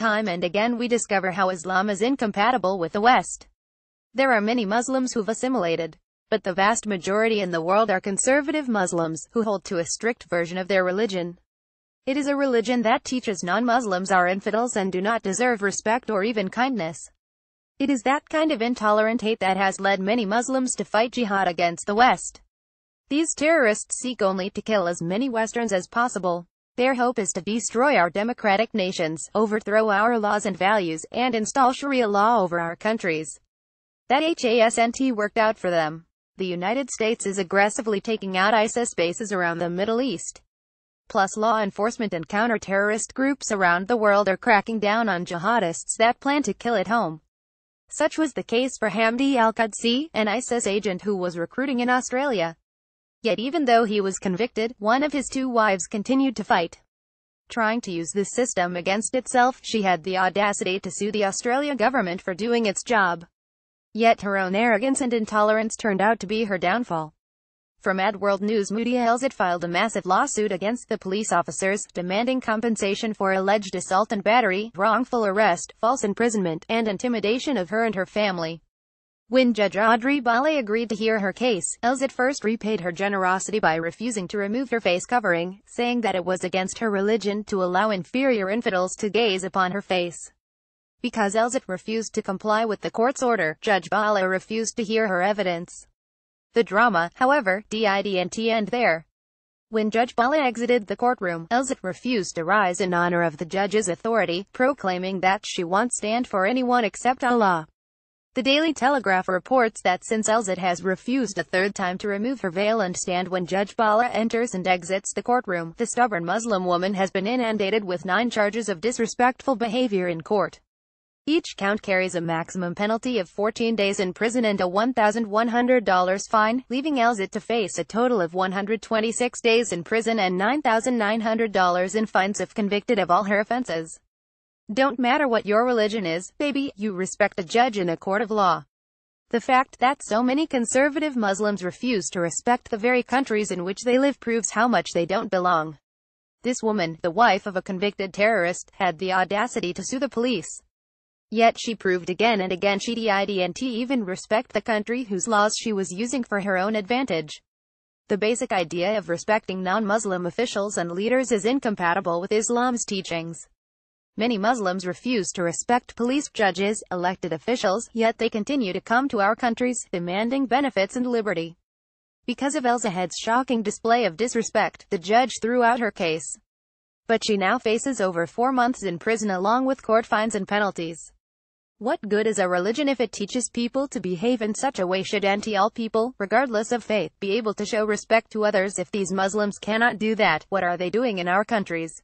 time and again we discover how Islam is incompatible with the West. There are many Muslims who've assimilated, but the vast majority in the world are conservative Muslims, who hold to a strict version of their religion. It is a religion that teaches non-Muslims are infidels and do not deserve respect or even kindness. It is that kind of intolerant hate that has led many Muslims to fight jihad against the West. These terrorists seek only to kill as many Westerns as possible. Their hope is to destroy our democratic nations, overthrow our laws and values, and install sharia law over our countries. That hasn't worked out for them. The United States is aggressively taking out ISIS bases around the Middle East. Plus, law enforcement and counter-terrorist groups around the world are cracking down on jihadists that plan to kill at home. Such was the case for Hamdi al-Qudsi, an ISIS agent who was recruiting in Australia. Yet even though he was convicted, one of his 2 wives continued to fight. Trying to use this system against itself, she had the audacity to sue the Australia government for doing its job. Yet her own arrogance and intolerance turned out to be her downfall. From World News Media, Elzit filed a massive lawsuit against the police officers, demanding compensation for alleged assault and battery, wrongful arrest, false imprisonment, and intimidation of her and her family. When Judge Audrey Bale agreed to hear her case, Elzit first repaid her generosity by refusing to remove her face covering, saying that it was against her religion to allow inferior infidels to gaze upon her face. Because Elzit refused to comply with the court's order, Judge Bale refused to hear her evidence. The drama, however, didn't end there. When Judge Bale exited the courtroom, Elzit refused to rise in honor of the judge's authority, proclaiming that she won't stand for anyone except Allah. The Daily Telegraph reports that since Elzit has refused a 3rd time to remove her veil and stand when Judge Bale enters and exits the courtroom, the stubborn Muslim woman has been inundated with 9 charges of disrespectful behavior in court. Each count carries a maximum penalty of 14 days in prison and a $1,100 fine, leaving Elzit to face a total of 126 days in prison and $9,900 in fines if convicted of all her offenses. Don't matter what your religion is, baby, you respect a judge in a court of law. The fact that so many conservative Muslims refuse to respect the very countries in which they live proves how much they don't belong. This woman, the wife of a convicted terrorist, had the audacity to sue the police. Yet she proved again and again she didn't even respect the country whose laws she was using for her own advantage. The basic idea of respecting non-Muslim officials and leaders is incompatible with Islam's teachings. Many Muslims refuse to respect police, judges, elected officials, yet they continue to come to our countries, demanding benefits and liberty. Because of Elzit's shocking display of disrespect, the judge threw out her case. But she now faces over 4 months in prison along with court fines and penalties. What good is a religion if it teaches people to behave in such a way? Shouldn't all people, regardless of faith, be able to show respect to others? If these Muslims cannot do that, what are they doing in our countries?